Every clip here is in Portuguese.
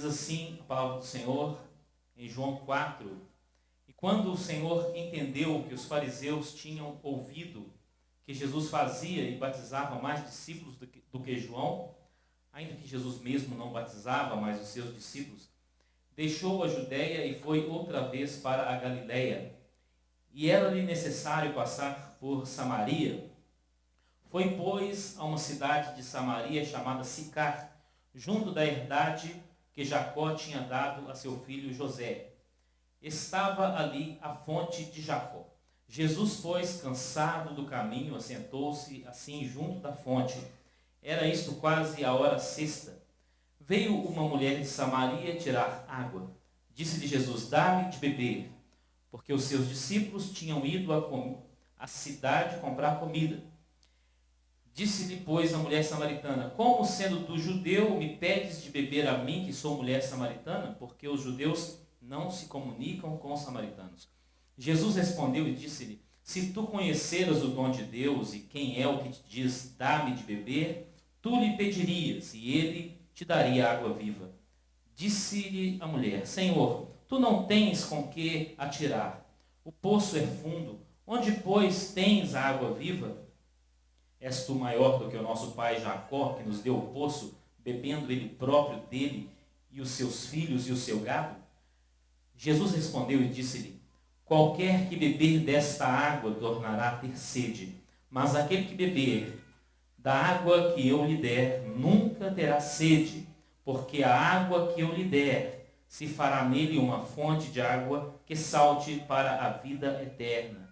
Diz assim a palavra do Senhor em João 4. E quando o Senhor entendeu que os fariseus tinham ouvido que Jesus fazia e batizava mais discípulos do que João, ainda que Jesus mesmo não batizava mais os seus discípulos, deixou a Judéia e foi outra vez para a Galiléia. E era-lhe necessário passar por Samaria. Foi, pois, a uma cidade de Samaria chamada Sicar, junto da herdade que Jacó tinha dado a seu filho José. Estava ali a fonte de Jacó. Jesus, pois, cansado do caminho, assentou-se assim junto da fonte. Era isto quase a hora sexta. Veio uma mulher de Samaria tirar água. Disse-lhe Jesus: dá-me de beber, porque os seus discípulos tinham ido à cidade comprar comida. Disse-lhe, pois, a mulher samaritana: como, sendo tu judeu, me pedes de beber a mim, que sou mulher samaritana? Porque os judeus não se comunicam com os samaritanos. Jesus respondeu e disse-lhe: se tu conheceras o dom de Deus e quem é o que te diz, dá-me de beber, tu lhe pedirias e ele te daria água viva. Disse-lhe a mulher: Senhor, tu não tens com que atirar. O poço é fundo. Onde, pois, tens a água viva? És tu maior do que o nosso pai Jacó, que nos deu o poço, bebendo ele próprio dele, e os seus filhos e o seu gado? Jesus respondeu e disse-lhe: qualquer que beber desta água tornará a ter sede, mas aquele que beber da água que eu lhe der nunca terá sede, porque a água que eu lhe der se fará nele uma fonte de água que salte para a vida eterna.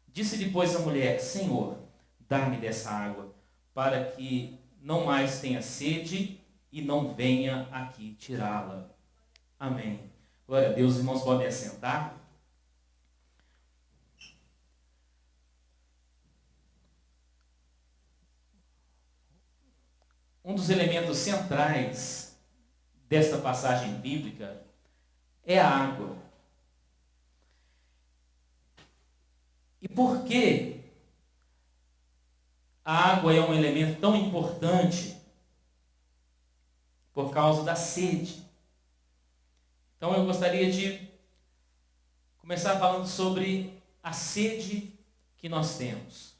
Disse-lhe, pois, a mulher: Senhor, dá-me dessa água, para que não mais tenha sede e não venha aqui tirá-la. Amém. Glória a Deus. Os irmãos podem assentar. Um dos elementos centrais desta passagem bíblica é a água. E por que a água é um elemento tão importante? Por causa da sede. Então eu gostaria de começar falando sobre a sede que nós temos.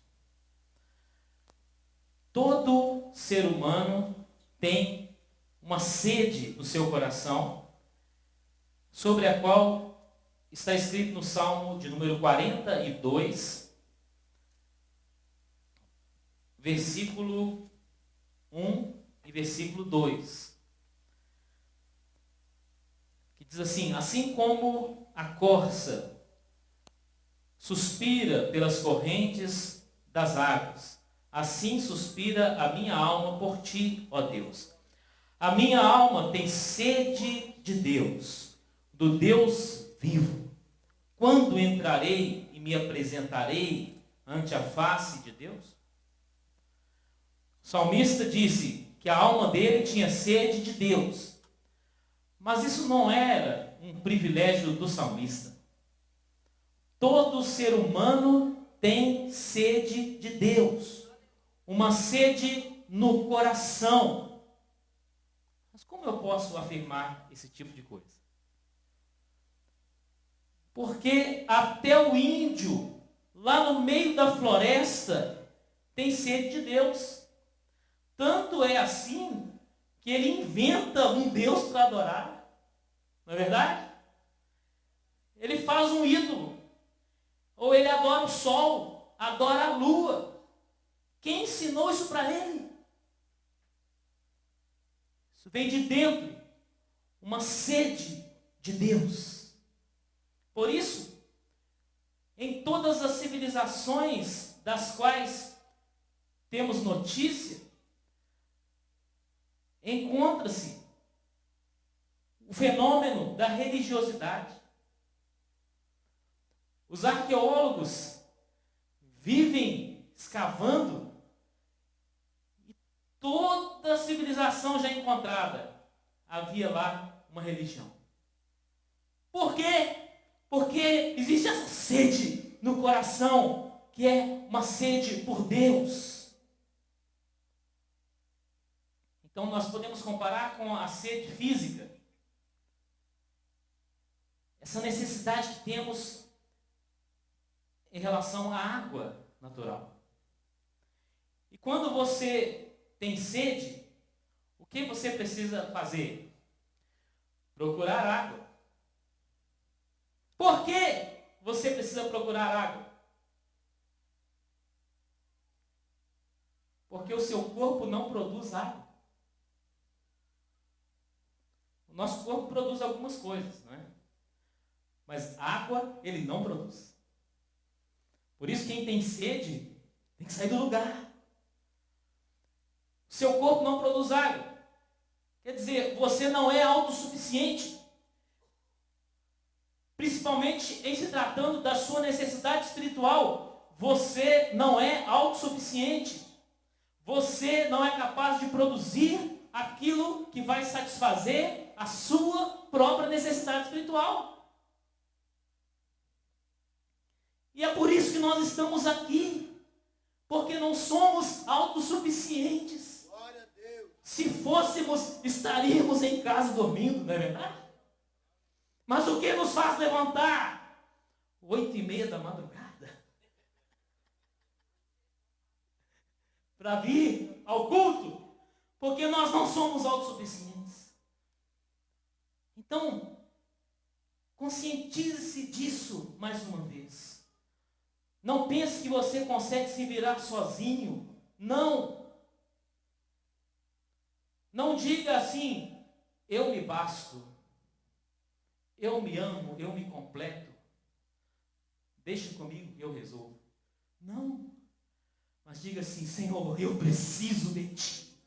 Todo ser humano tem uma sede no seu coração, sobre a qual está escrito no Salmo de número 42, versículo 1 e versículo 2. Que diz assim: assim como a corça suspira pelas correntes das águas, assim suspira a minha alma por ti, ó Deus. A minha alma tem sede de Deus, do Deus vivo. Quando entrarei e me apresentarei ante a face de Deus? O salmista disse que a alma dele tinha sede de Deus. Mas isso não era um privilégio do salmista. Todo ser humano tem sede de Deus. Uma sede no coração. Mas como eu posso afirmar esse tipo de coisa? Porque até o índio, lá no meio da floresta, tem sede de Deus. Tanto é assim que ele inventa um Deus para adorar. Não é verdade? Ele faz um ídolo. Ou ele adora o sol, adora a lua. Quem ensinou isso para ele? Isso vem de dentro. Uma sede de Deus. Por isso, em todas as civilizações das quais temos notícia, encontra-se o fenômeno da religiosidade. Os arqueólogos vivem escavando e toda civilização já encontrada havia lá uma religião. Por quê? Porque existe essa sede no coração, que é uma sede por Deus. Então nós podemos comparar com a sede física. essa necessidade que temos em relação à água natural. E quando você tem sede, o que você precisa fazer? Procurar água. Por que você precisa procurar água? Porque o seu corpo não produz água. O nosso corpo produz algumas coisas, não é? Mas água ele não produz. Por isso quem tem sede tem que sair do lugar. O seu corpo não produz água. Quer dizer, você não é autossuficiente. Principalmente em se tratando da sua necessidade espiritual. Você não é autossuficiente. Você não é capaz de produzir aquilo que vai satisfazer a sua própria necessidade espiritual. E é por isso que nós estamos aqui. Porque não somos autossuficientes. Glória a Deus. Se fôssemos, estaríamos em casa dormindo, não é verdade? Mas o que nos faz levantar? 8:30 da madrugada. Para vir ao culto. Porque nós não somos autossuficientes. Então, conscientize-se disso mais uma vez. Não pense que você consegue se virar sozinho. Não. Não diga assim, eu me basto. Eu me amo, eu me completo. Deixa comigo que eu resolvo. Não. Mas diga assim, Senhor, eu preciso de Ti.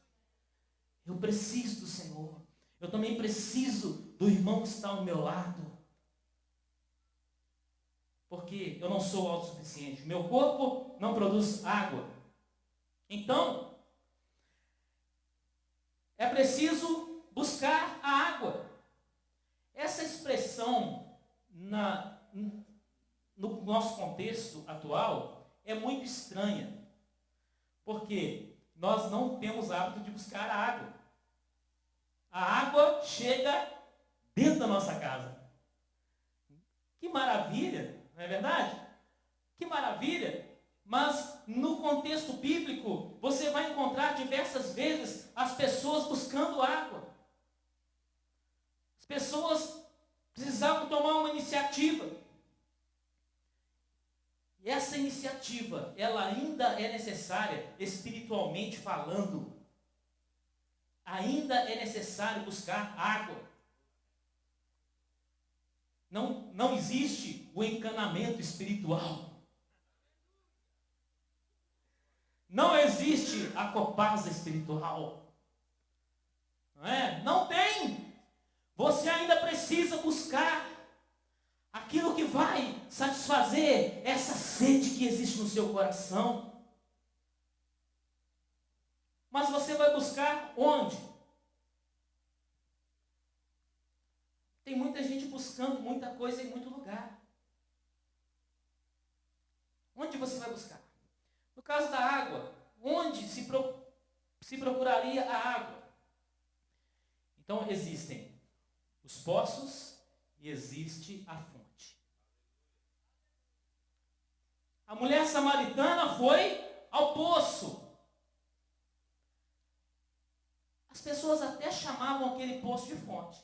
Eu preciso do Senhor. Eu também preciso do irmão que está ao meu lado. Porque eu não sou autossuficiente. Meu corpo não produz água. Então, é preciso buscar a água. Essa expressão no nosso contexto atual é muito estranha. Porque nós não temos hábito de buscar a água. A água chega dentro da nossa casa. Que maravilha! Não é verdade? Que maravilha! Mas no contexto bíblico, você vai encontrar diversas vezes as pessoas buscando água. As pessoas precisavam tomar uma iniciativa. E essa iniciativa, ela ainda é necessária, espiritualmente falando. Ainda é necessário buscar água. Não existe o encanamento espiritual. Não existe a copasa espiritual. Não é? Não tem. Você ainda precisa buscar aquilo que vai satisfazer essa sede que existe no seu coração. Mas você vai buscar onde? Tem muita gente buscando muita coisa em muito lugar. Onde você vai buscar? No caso da água, onde se procuraria a água? Então existem os poços e existe a fonte. A mulher samaritana foi ao poço. As pessoas até chamavam aquele poço de fonte.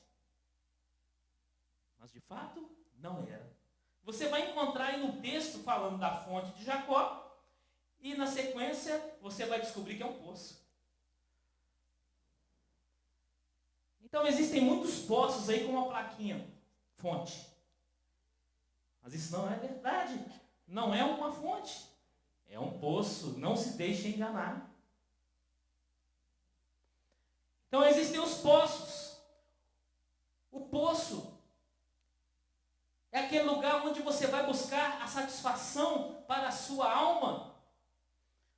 Mas de fato, não era. Você vai encontrar aí no texto falando da fonte de Jacó. E na sequência, você vai descobrir que é um poço. Então existem muitos poços aí com uma plaquinha, fonte. Mas isso não é verdade. Não é uma fonte. É um poço. Não se deixe enganar. Então existem os poços. O poço é aquele lugar onde você vai buscar a satisfação para a sua alma.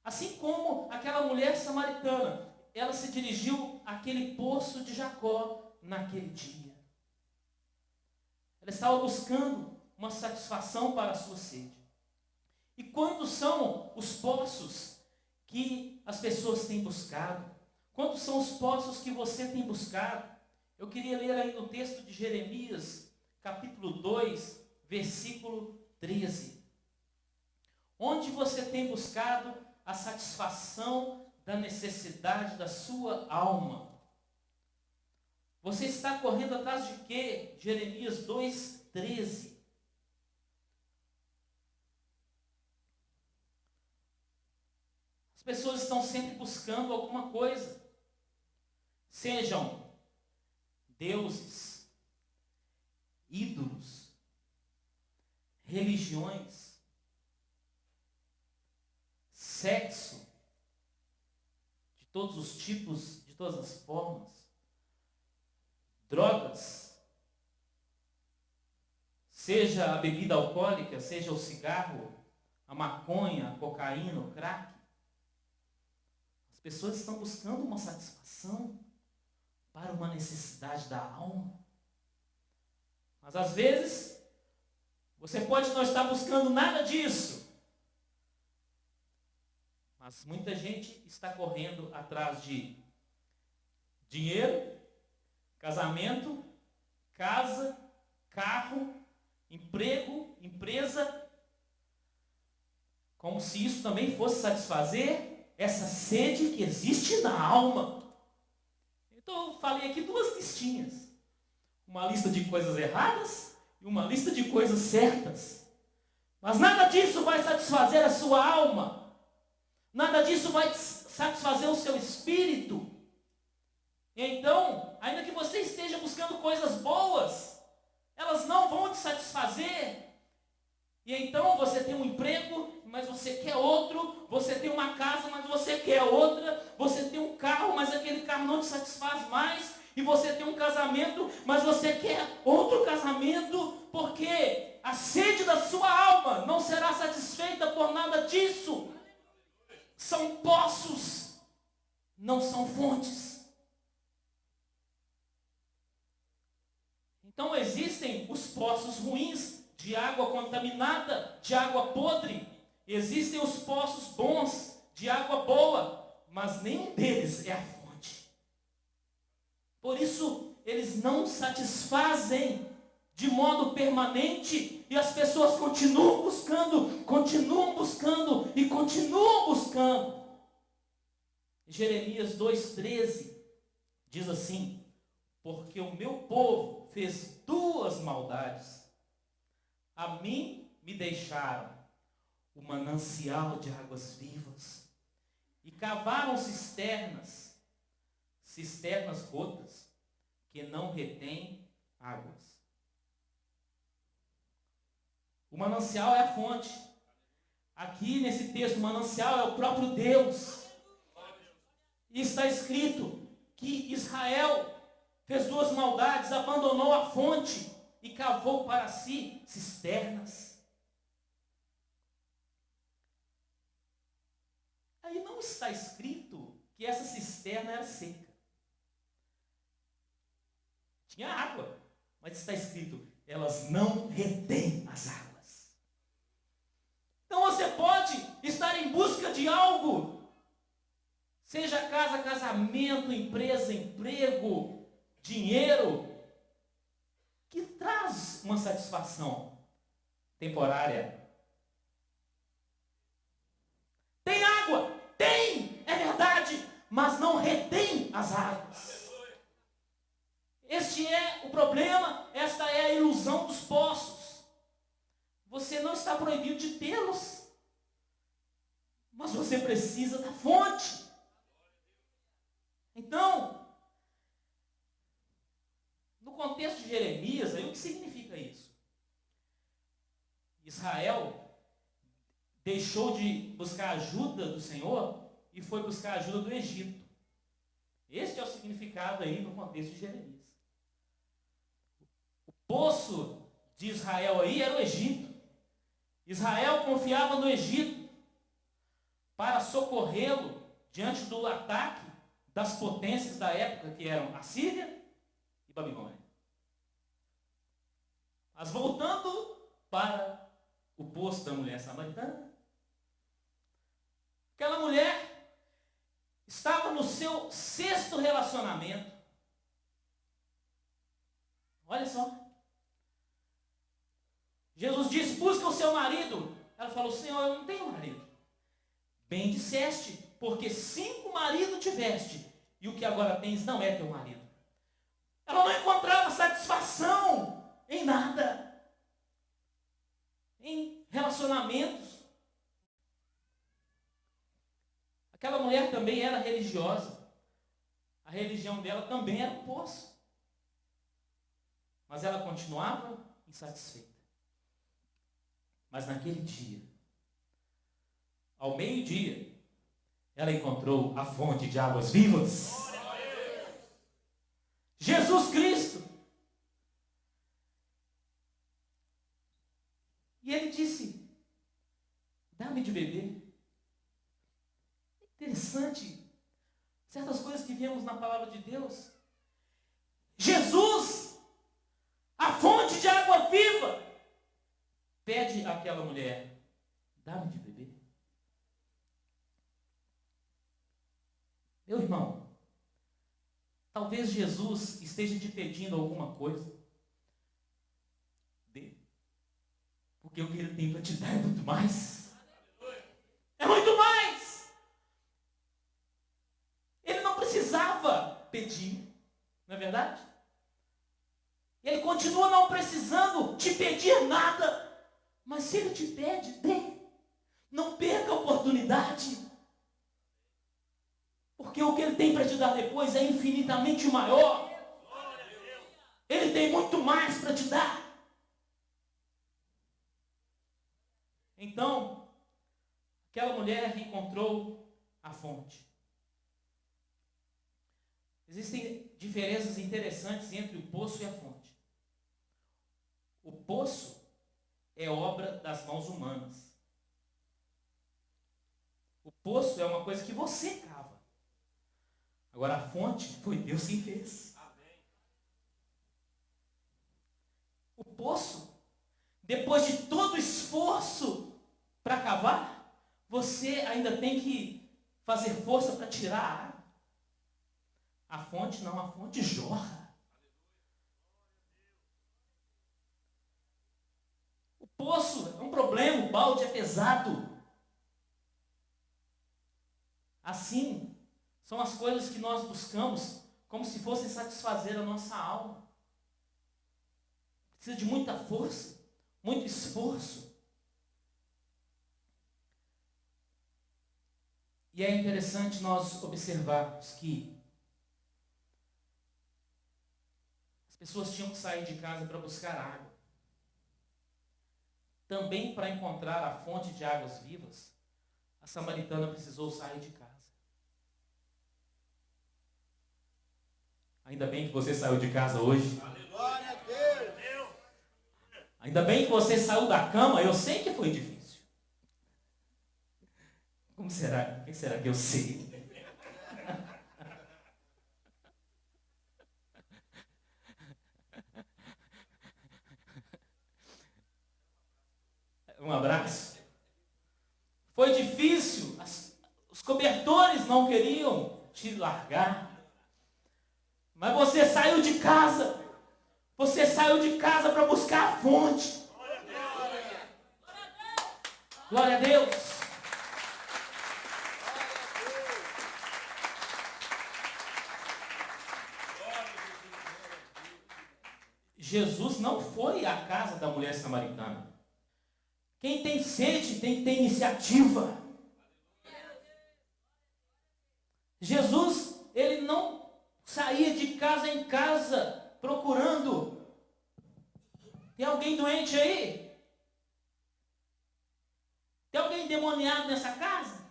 Assim como aquela mulher samaritana, ela se dirigiu àquele poço de Jacó naquele dia. Ela estava buscando uma satisfação para a sua sede. E quantos são os poços que as pessoas têm buscado? Quantos são os poços que você tem buscado? Eu queria ler aí no texto de Jeremias, capítulo 2, versículo 13. Onde você tem buscado a satisfação da necessidade da sua alma? Você está correndo atrás de quê? Jeremias 2, 13. As pessoas estão sempre buscando alguma coisa. Sejam deuses, ídolos, religiões, sexo, de todos os tipos, de todas as formas, drogas, seja a bebida alcoólica, seja o cigarro, a maconha, a cocaína, o crack. As pessoas estão buscando uma satisfação para uma necessidade da alma. Mas às vezes, você pode não estar buscando nada disso. Mas muita gente está correndo atrás de dinheiro, casamento, casa, carro, emprego, empresa, como se isso também fosse satisfazer essa sede que existe na alma. Então eu falei aqui duas listinhas. Uma lista de coisas erradas e uma lista de coisas certas. Mas nada disso vai satisfazer a sua alma. Nada disso vai satisfazer o seu espírito. Então, ainda que você esteja buscando coisas boas, elas não vão te satisfazer. E então você tem um emprego, mas você quer outro. Você tem uma casa, mas você quer outra. Você tem um carro, mas aquele carro não te satisfaz mais. E você tem um casamento, mas você quer outro casamento. Porque a sede da sua alma não será satisfeita por nada disso. São poços, não são fontes. Então existem os poços ruins, de água contaminada, de água podre. Existem os poços bons, de água boa, mas nenhum deles é a fonte. Por isso, eles não satisfazem de modo permanente, e as pessoas continuam buscando e continuam buscando. Jeremias 2,13 diz assim: porque o meu povo fez duas maldades. A mim me deixaram o manancial de águas vivas e cavaram cisternas rotas que não retêm águas. O manancial é a fonte. Aqui nesse texto, o manancial é o próprio Deus. E está escrito que Israel fez duas maldades, abandonou a fonte e cavou para si cisternas. Aí não está escrito que essa cisterna era seca. Tinha água, mas está escrito, elas não retêm as águas. Então você pode estar em busca de algo, seja casa, casamento, empresa, emprego, dinheiro, que traz uma satisfação temporária. Tem água? Tem, é verdade, mas não retém as águas. Este é o problema, esta é a ilusão dos poços. Você não está proibido de tê-los, mas você precisa da fonte. Então, no contexto de Jeremias, aí o que significa isso? Israel deixou de buscar ajuda do Senhor e foi buscar ajuda do Egito. Este é o significado aí no contexto de Jeremias. O poço de Israel aí era o Egito. Israel confiava no Egito para socorrê-lo diante do ataque das potências da época, que eram a Síria e Babilônia. Mas voltando para o poço da mulher samaritana, aquela mulher estava no seu 6º relacionamento. Olha só. Jesus disse: busca o seu marido. Ela falou: Senhor, eu não tenho marido. Bem disseste, porque 5 maridos tiveste, e o que agora tens não é teu marido. Ela não encontrava satisfação em nada, em relacionamentos. Aquela mulher também era religiosa. A religião dela também era um poço. Mas ela continuava insatisfeita. Mas naquele dia, ao meio-dia, ela encontrou a fonte de águas vivas. Jesus Cristo. E ele disse: dá-me de beber. Interessante. Certas coisas que vemos na palavra de Deus. Jesus, a fonte de água viva, pede àquela mulher: dá-me de beber. Meu irmão, talvez Jesus esteja te pedindo alguma coisa. Dê. Porque o que ele tem para te dar é muito mais. É muito mais. Ele não precisava pedir, não é verdade? Ele continua não precisando te pedir nada. Mas se ele te pede, dê. Não perca a oportunidade. Porque o que ele tem para te dar depois é infinitamente maior. Ele tem muito mais para te dar. Então, aquela mulher encontrou a fonte. Existem diferenças interessantes entre o poço e a fonte. O poço é obra das mãos humanas. O poço é uma coisa que você cava. Agora a fonte foi Deus quem fez. O poço, depois de todo o esforço para cavar, você ainda tem que fazer força para tirar a água. A fonte não, a fonte jorra. O poço é um problema, o balde é pesado. Assim, são as coisas que nós buscamos como se fossem satisfazer a nossa alma. Precisa de muita força, muito esforço. E é interessante nós observarmos que as pessoas tinham que sair de casa para buscar água. Também para encontrar a fonte de águas vivas, a samaritana precisou sair de casa. Ainda bem que você saiu de casa hoje. Glória a Deus. Ainda bem que você saiu da cama. Eu sei que foi difícil. Como será? O que será que eu sei? Um abraço. Foi difícil. Os cobertores não queriam te largar. Mas você saiu de casa. Você saiu de casa para buscar a fonte. Glória a Deus. Jesus não foi à casa da mulher samaritana. Quem tem sede tem que ter iniciativa. Jesus, ele não saía de casa em casa procurando. Tem alguém doente aí? Tem alguém endemoniado nessa casa?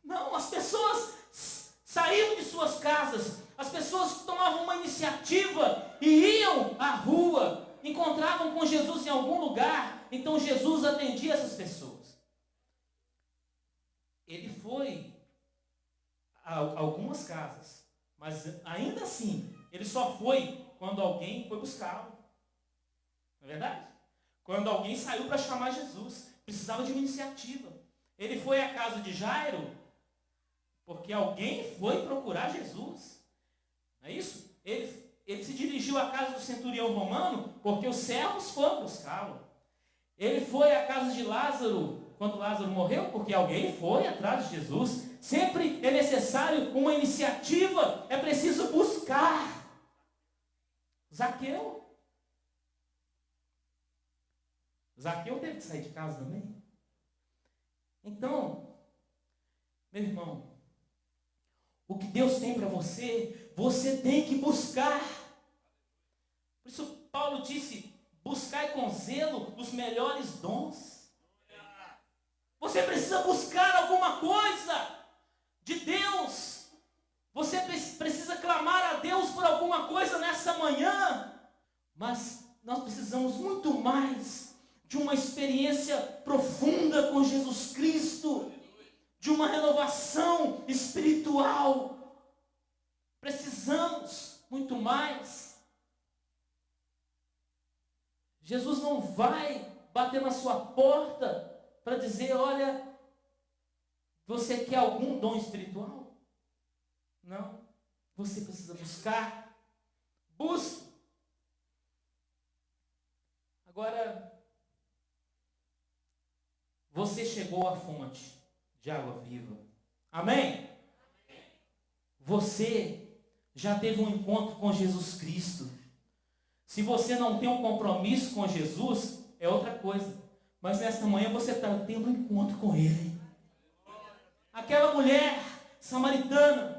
Não, as pessoas saíam de suas casas. As pessoas tomavam uma iniciativa e iam à rua, encontravam com Jesus em algum lugar. Então Jesus atendia essas pessoas. Ele foi a algumas casas. Mas ainda assim, ele só foi quando alguém foi buscá-lo. Não é verdade? Quando alguém saiu para chamar Jesus. Precisava de uma iniciativa. Ele foi à casa de Jairo porque alguém foi procurar Jesus. Não é isso? Ele se dirigiu dirigiu à casa do centurião romano porque os servos foram buscá-lo. Ele foi à casa de Lázaro quando Lázaro morreu porque alguém foi atrás de Jesus. Sempre é necessário uma iniciativa, é preciso buscar. Zaqueu teve que sair de casa também. Então, meu irmão, o que Deus tem para você, você tem que buscar. Por isso Paulo disse, buscai com zelo os melhores dons. Você precisa buscar alguma coisa de Deus. Você precisa clamar a Deus por alguma coisa nessa manhã. Mas nós precisamos muito mais de uma experiência profunda com Jesus Cristo, de uma renovação espiritual. Precisamos muito mais. Jesus não vai bater na sua porta para dizer, olha, você quer algum dom espiritual? Não. Você precisa buscar. Busque. Agora, você chegou à fonte de água viva. Amém? Você já teve um encontro com Jesus Cristo. Se você não tem um compromisso com Jesus, é outra coisa. Mas nesta manhã você está tendo um encontro com Ele. Aquela mulher samaritana,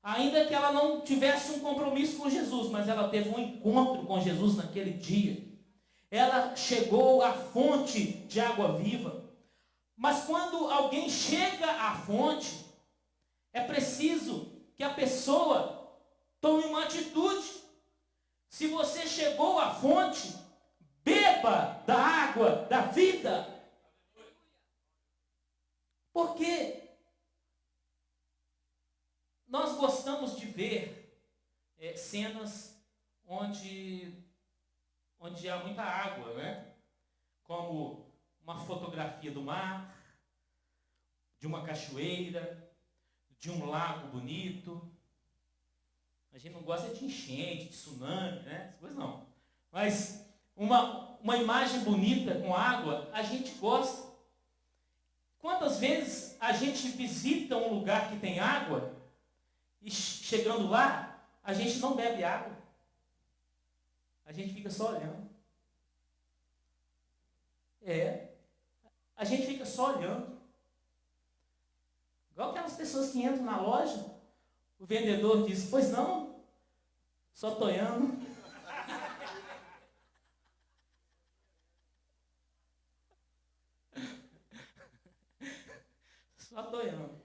ainda que ela não tivesse um compromisso com Jesus, mas ela teve um encontro com Jesus naquele dia. Ela chegou à fonte de água viva. Mas quando alguém chega à fonte, é preciso que a pessoa tome uma atitude. Se você chegou à fonte, beba da água da vida. Porque nós gostamos de ver cenas onde há muita água, né? Como uma fotografia do mar, de uma cachoeira, de um lago bonito. A gente não gosta de enchente, de tsunami, né? Pois não. Mas uma imagem bonita com água, a gente gosta. Quantas vezes a gente visita um lugar que tem água e chegando lá, a gente não bebe água. A gente fica só olhando. A gente fica só olhando. Igual aquelas pessoas que entram na loja, o vendedor diz, pois não, só tô olhando. Só tô olhando.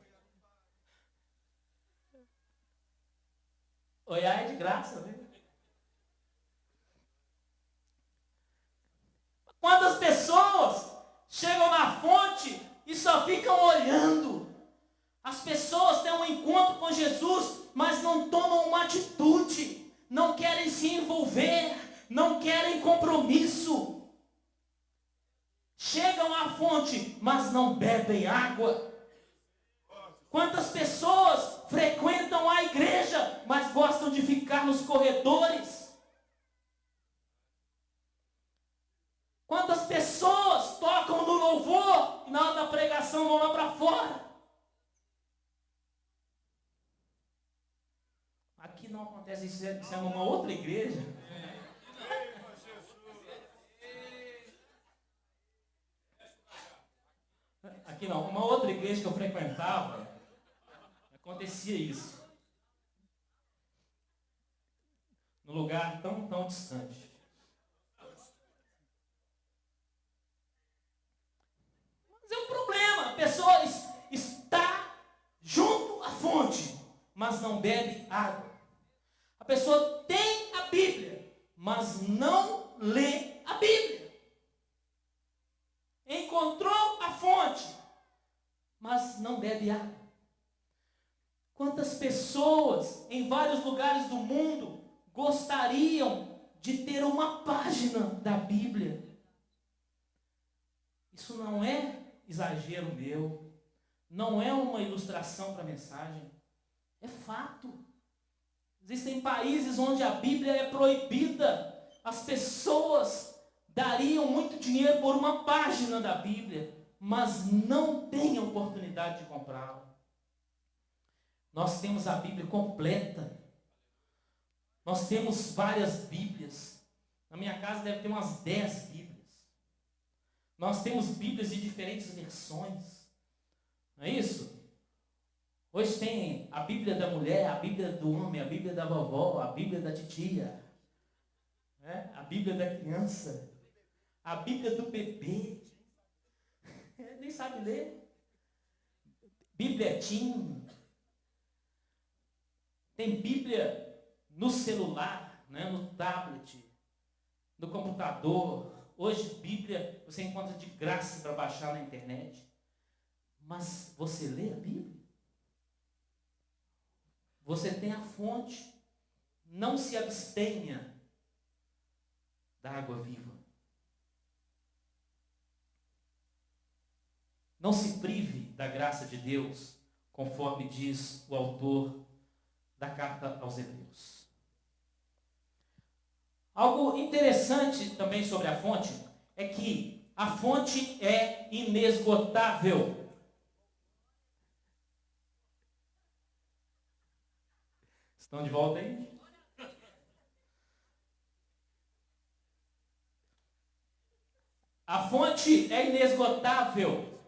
Olhar é de graça, né? Quantas pessoas chegam na fonte e só ficam olhando? As pessoas têm um encontro com Jesus, mas não tomam uma atitude, não querem se envolver, não querem compromisso. Chegam à fonte, mas não bebem água. Quantas pessoas frequentam a igreja, mas gostam de ficar nos corredores? Quantas pessoas tocam no louvor e na hora da pregação vão lá para fora? Aqui não acontece isso, isso é numa outra igreja. Aqui não, uma outra igreja que eu frequentava, acontecia isso. Num lugar tão distante. Mas é um problema, a pessoa está junto à fonte, mas não bebe água. A pessoa tem a Bíblia, mas não lê a Bíblia. Encontrou a fonte, mas não bebe água. Quantas pessoas em vários lugares do mundo gostariam de ter uma página da Bíblia? Isso não é exagero meu, não é uma ilustração para a mensagem, é fato. Às Existem países onde a Bíblia é proibida. As pessoas dariam muito dinheiro por uma página da Bíblia, mas não têm a oportunidade de comprá-la. Nós temos a Bíblia completa. Nós temos várias Bíblias. Na minha casa deve ter umas 10 Bíblias. Nós temos Bíblias de diferentes versões. Não é isso? Hoje tem a Bíblia da mulher, a Bíblia do homem, a Bíblia da vovó, a Bíblia da titia, né? A Bíblia da criança, a Bíblia do bebê. Nem sabe ler. Bíblia Teen. Tem Bíblia no celular, né? No tablet, no computador. Hoje, Bíblia você encontra de graça para baixar na internet. Mas você lê a Bíblia? Você tem a fonte. Não se abstenha da água viva. Não se prive da graça de Deus, conforme diz o autor da carta aos Hebreus. Algo interessante também sobre a fonte é que a fonte é inesgotável. Estão de volta aí? A fonte é inesgotável.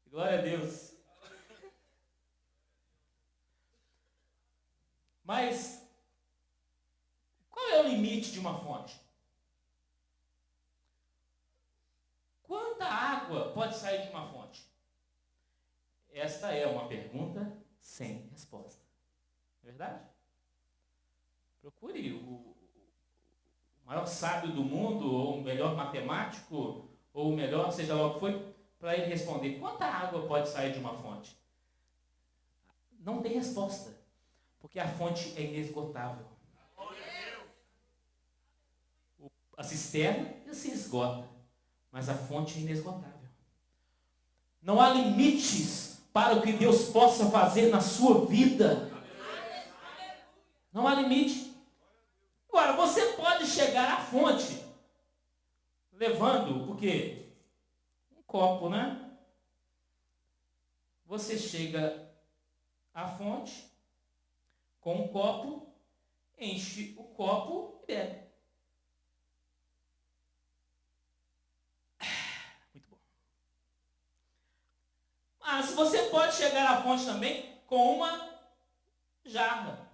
Glória a Deus. Mas qual é o limite de uma fonte? Quanta água pode sair de uma fonte? Esta é uma pergunta sem resposta. É verdade? Procure o maior sábio do mundo, ou o melhor matemático, ou o melhor, seja lá o que foi, para ele responder. Quanta água pode sair de uma fonte? Não tem resposta, porque a fonte é inesgotável. A cisterna se esgota, mas a fonte é inesgotável. Não há limites para o que Deus possa fazer na sua vida. Não há limite. Agora, você pode chegar à fonte levando o quê? Um copo, né? Você chega à fonte com um copo, enche o copo e bebe. Muito bom. Mas você pode chegar à fonte também com uma jarra.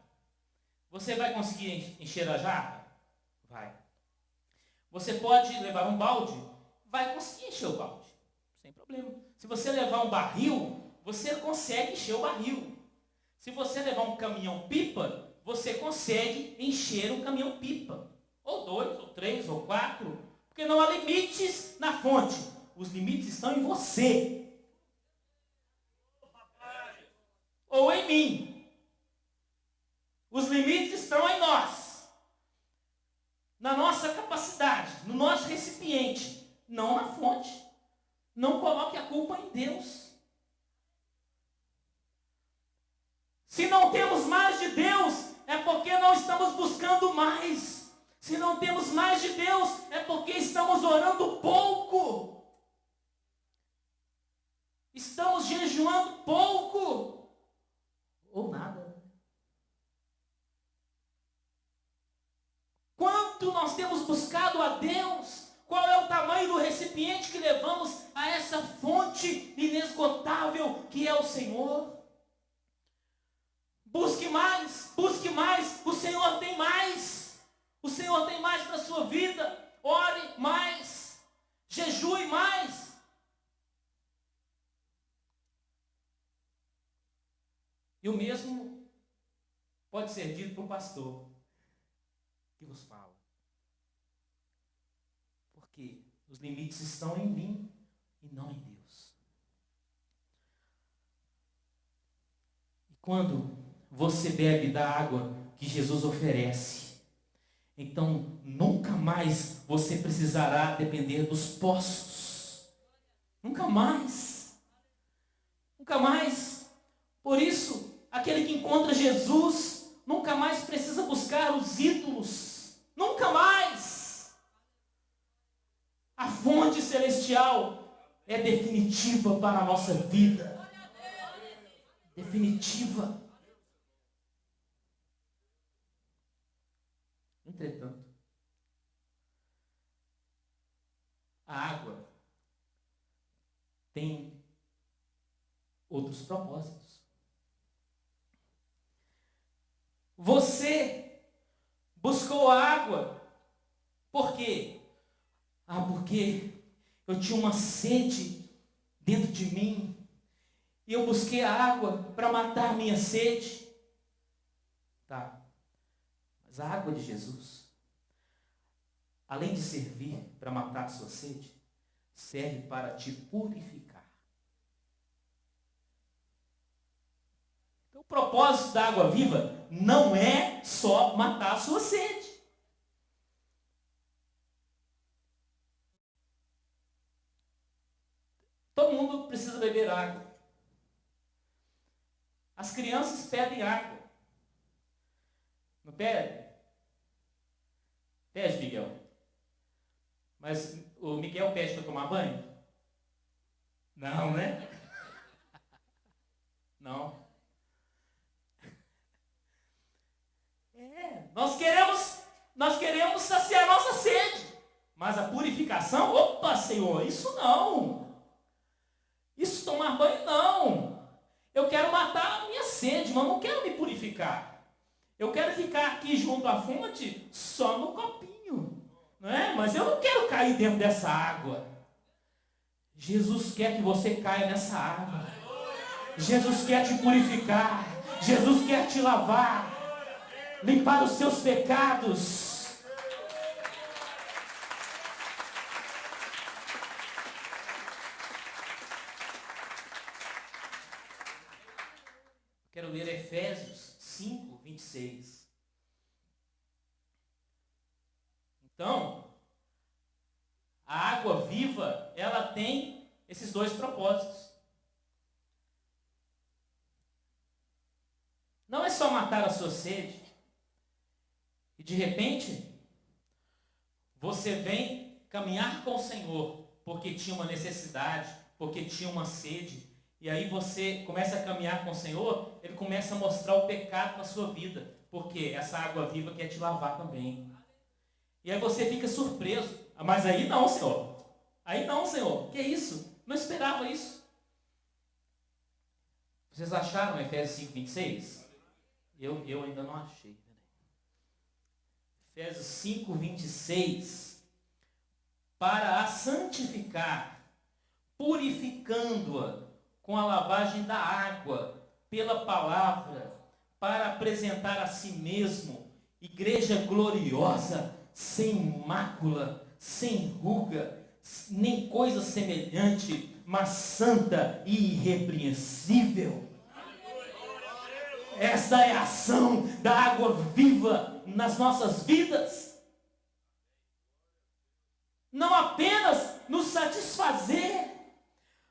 Você vai conseguir encher a jarra? Vai. Você pode levar um balde? Vai conseguir encher o balde. Sem problema. Se você levar um barril, você consegue encher o barril. Se você levar um caminhão-pipa, você consegue encher um caminhão-pipa. Ou 2, ou 3, ou 4. Porque não há limites na fonte. Os limites estão em você. Ou em mim. Os limites estão em nós. Na nossa capacidade, no nosso recipiente. Não na fonte. Não coloque a culpa em Deus. Se não temos mais de Deus, é porque não estamos buscando mais. Se não temos mais de Deus, é porque estamos orando pouco. Estamos jejuando pouco. Ou nada. Quanto nós temos buscado a Deus? Qual é o tamanho do recipiente que levamos a essa fonte inesgotável que é o Senhor? Busque mais, o Senhor tem mais. O Senhor tem mais para a sua vida. Ore mais, jejue mais. E o mesmo pode ser dito para o pastor que vos fala. Porque os limites estão em mim e não em Deus. E quando você bebe da água que Jesus oferece, então nunca mais você precisará depender dos poços. Nunca mais. Nunca mais. Por isso, aquele que encontra Jesus nunca mais precisa buscar os ídolos. Nunca mais. A fonte celestial é definitiva para a nossa vida. Definitiva. Entretanto, a água tem outros propósitos. Você buscou a água por quê? Porque eu tinha uma sede dentro de mim e eu busquei a água para matar a minha sede. Tá. Mas a água de Jesus, além de servir para matar a sua sede, serve para te purificar. Então, o propósito da água viva não é só matar a sua sede. Todo mundo precisa beber água. As crianças pedem água. Não pede? Pede, Miguel. Mas o Miguel pede para tomar banho? Não, né? Não. Nós queremos saciar a nossa sede. Mas a purificação, opa, Senhor, isso não. Isso tomar banho não. Eu quero matar a minha sede, mas não quero me purificar. Eu quero ficar aqui junto à fonte só no copinho. Não é? Mas eu não quero cair dentro dessa água. Jesus quer que você caia nessa água. Jesus quer te purificar. Jesus quer te lavar. Limpar os seus pecados. Quero ler Efésios 5, 26. Então, a água viva, ela tem esses dois propósitos. Não é só matar a sua sede. E de repente, você vem caminhar com o Senhor, porque tinha uma necessidade, porque tinha uma sede. E aí você começa a caminhar com o Senhor, Ele começa a mostrar o pecado na sua vida, porque essa água viva quer te lavar também. E aí você fica surpreso. Mas aí não, Senhor. Aí não, Senhor. Que isso? Não esperava isso. Vocês acharam Efésios 5, 26? Eu ainda não achei. Efésios 5, 26. Para a santificar, purificando-a com a lavagem da água, pela palavra, para apresentar a si mesmo, igreja gloriosa, sem mácula, sem ruga, nem coisa semelhante, mas santa e irrepreensível. Esta é a ação da água viva nas nossas vidas. Não apenas nos satisfazer,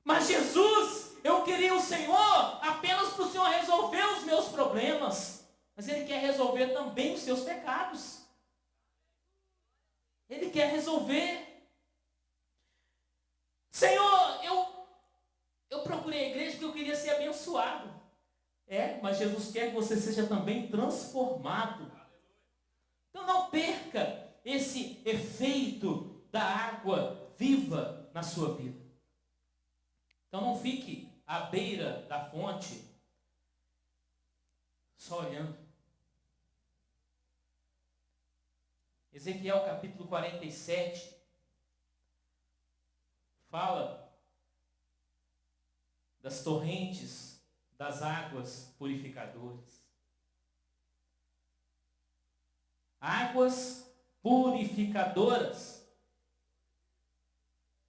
mas Jesus, eu queria o Senhor apenas para o Senhor resolver os meus problemas, mas Ele quer resolver também os seus pecados. Ele quer resolver. Senhor, eu procurei a igreja porque eu queria ser abençoado. Mas Jesus quer que você seja também transformado. Então não perca esse efeito da água viva na sua vida. Então não fique à beira da fonte só olhando. Ezequiel capítulo 47 fala das torrentes das águas purificadoras. Águas purificadoras.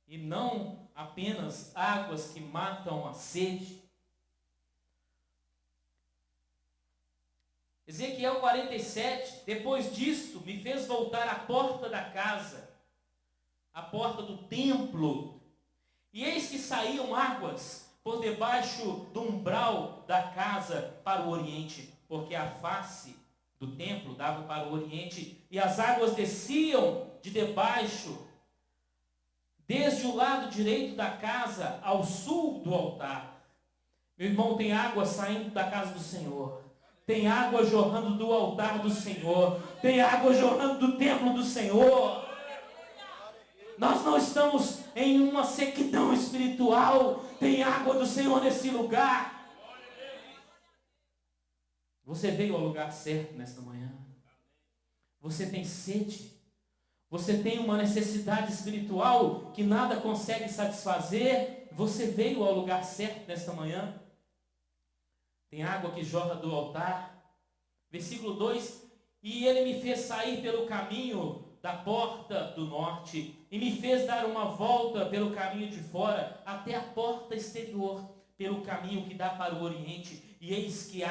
E não apenas águas que matam a sede. Ezequiel 47, depois disto, me fez voltar à porta da casa, à porta do templo, E eis que saíam águas por debaixo do umbral da casa para o oriente, porque a face do templo dava para o oriente, e as águas desciam de debaixo, desde o lado direito da casa ao sul do altar. Meu irmão, tem água saindo da casa do Senhor, tem água jorrando do altar do Senhor, tem água jorrando do templo do Senhor. Nós não estamos em uma sequidão espiritual, tem água do Senhor nesse lugar. Você veio ao lugar certo nesta manhã. Você tem sede. Você tem uma necessidade espiritual que nada consegue satisfazer. Você veio ao lugar certo nesta manhã. Tem água que jorra do altar. Versículo 2: E ele me fez sair pelo caminho da porta do norte, e me fez dar uma volta pelo caminho de fora, até a porta exterior, pelo caminho que dá para o oriente, e eis que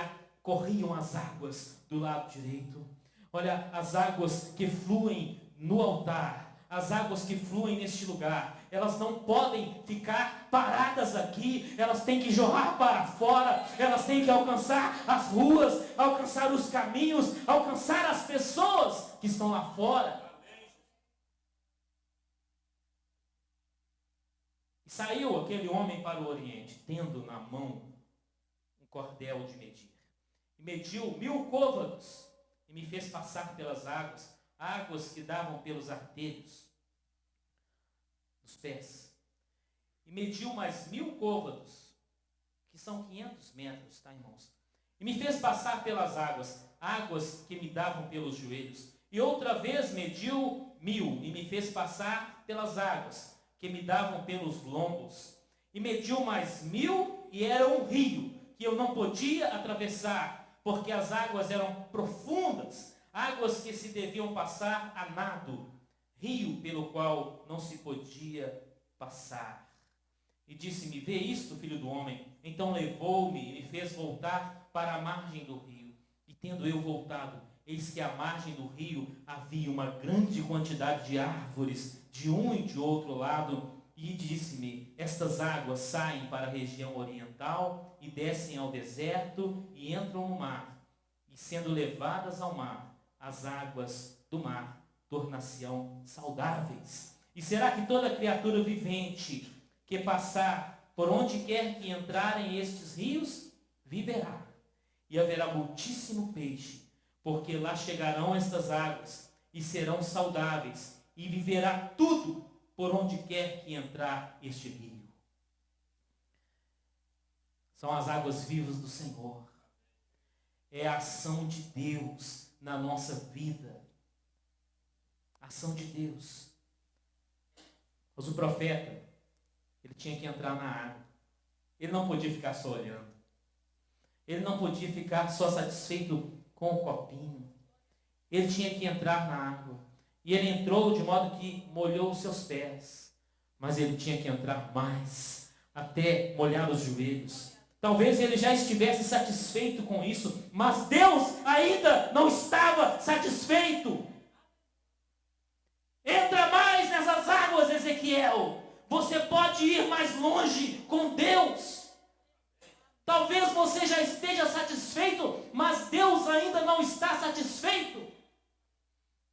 corriam as águas do lado direito. Olha, as águas que fluem no altar, as águas que fluem neste lugar, elas não podem ficar paradas aqui, elas têm que jorrar para fora, elas têm que alcançar as ruas, alcançar os caminhos, alcançar as pessoas que estão lá fora. E saiu aquele homem para o oriente, tendo na mão um cordel de medir. E mediu 1000 côvados, e me fez passar pelas águas, águas que davam pelos artelhos dos pés. E mediu mais 1000 côvados, que são 500 metros, tá, irmãos? E me fez passar pelas águas, águas que me davam pelos joelhos. E outra vez mediu 1000, e me fez passar pelas águas, que me davam pelos lombos. E mediu mais 1000, e era um rio, que eu não podia atravessar, porque as águas eram profundas, águas que se deviam passar a nado, rio pelo qual não se podia passar. E disse-me: vê isto, filho do homem. Então levou-me e me fez voltar para a margem do rio. E tendo eu voltado, eis que à margem do rio havia uma grande quantidade de árvores, de um e de outro lado. E disse-me: estas águas saem para a região oriental e descem ao deserto e entram no mar. E sendo levadas ao mar, as águas do mar tornar-se-ão saudáveis. E será que toda criatura vivente que passar por onde quer que entrarem estes rios, viverá. E haverá muitíssimo peixe, porque lá chegarão estas águas e serão saudáveis, e viverá tudo por onde quer que entrar este rio. São as águas vivas do Senhor. É a ação de Deus na nossa vida. A ação de Deus. Mas o profeta, ele tinha que entrar na água. Ele não podia ficar só olhando. Ele não podia ficar só satisfeito com o copinho. Ele tinha que entrar na água. E ele entrou de modo que molhou os seus pés. Mas ele tinha que entrar mais, até molhar os joelhos. Talvez ele já estivesse satisfeito com isso, mas Deus ainda não estava satisfeito. Entra mais nessas águas, Ezequiel. Você pode ir mais longe com Deus. Talvez você já esteja satisfeito, mas Deus ainda não está satisfeito.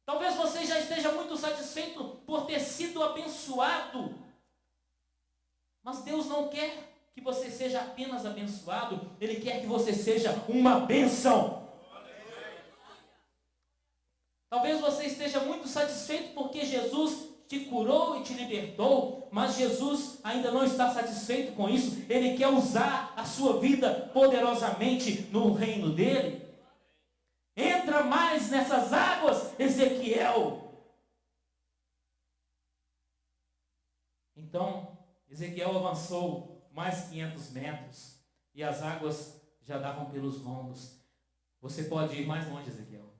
Talvez você já esteja muito satisfeito por ter sido abençoado. Mas Deus não quer que você seja apenas abençoado. Ele quer que você seja uma bênção. Talvez você esteja muito satisfeito porque Jesus te curou e te libertou, mas Jesus ainda não está satisfeito com isso. Ele quer usar a sua vida poderosamente no reino dele. Entra mais nessas águas, Ezequiel. Então, Ezequiel avançou mais 500 metros e as águas já davam pelos lombos. Você pode ir mais longe, Ezequiel.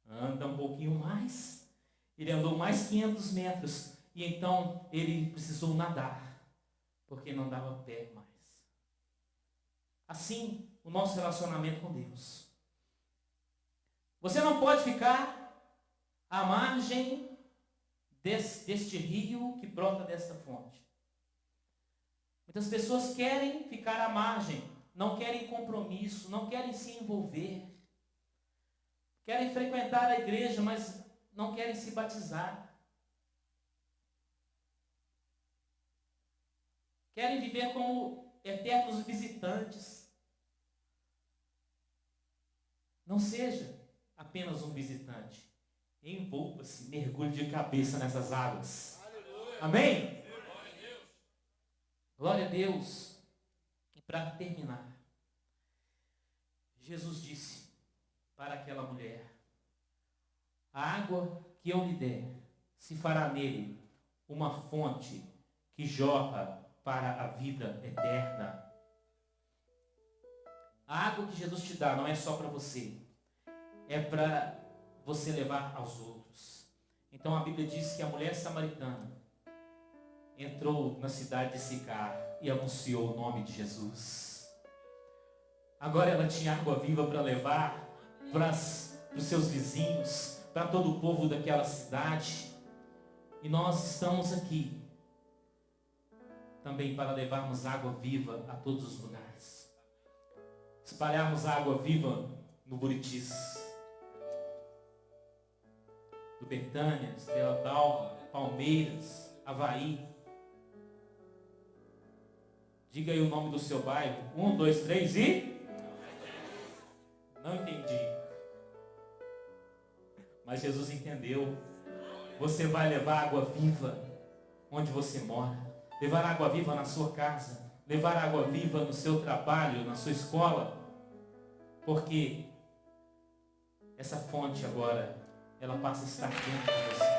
Anda um pouquinho mais. Ele andou mais 500 metros e então ele precisou nadar, porque não dava pé mais. Assim, o nosso relacionamento com Deus. Você não pode ficar à margem deste rio que brota desta fonte. Muitas pessoas querem ficar à margem, não querem compromisso, não querem se envolver. Querem frequentar a igreja, mas não querem se batizar. Querem viver como eternos visitantes. Não seja apenas um visitante. Envolva-se, mergulhe de cabeça nessas águas. Amém? Glória a Deus. E para terminar, Jesus disse para aquela mulher: a água que eu lhe der, se fará nele uma fonte que jorra para a vida eterna. A água que Jesus te dá não é só para você, é para você levar aos outros. Então a Bíblia diz que a mulher samaritana entrou na cidade de Sicar e anunciou o nome de Jesus. Agora ela tinha água viva para levar para os seus vizinhos, para todo o povo daquela cidade. E nós estamos aqui também para levarmos água viva a todos os lugares. Espalharmos água viva no Buritis, do Betânia, Estrela d'Alva, Palmeiras, Avaí. Diga aí o nome do seu bairro. 1, 2, 3 e... Não entendi. Mas Jesus entendeu. Você vai levar água viva onde você mora. Levar água viva na sua casa. Levar água viva no seu trabalho, na sua escola. Porque essa fonte agora, ela passa a estar dentro de você.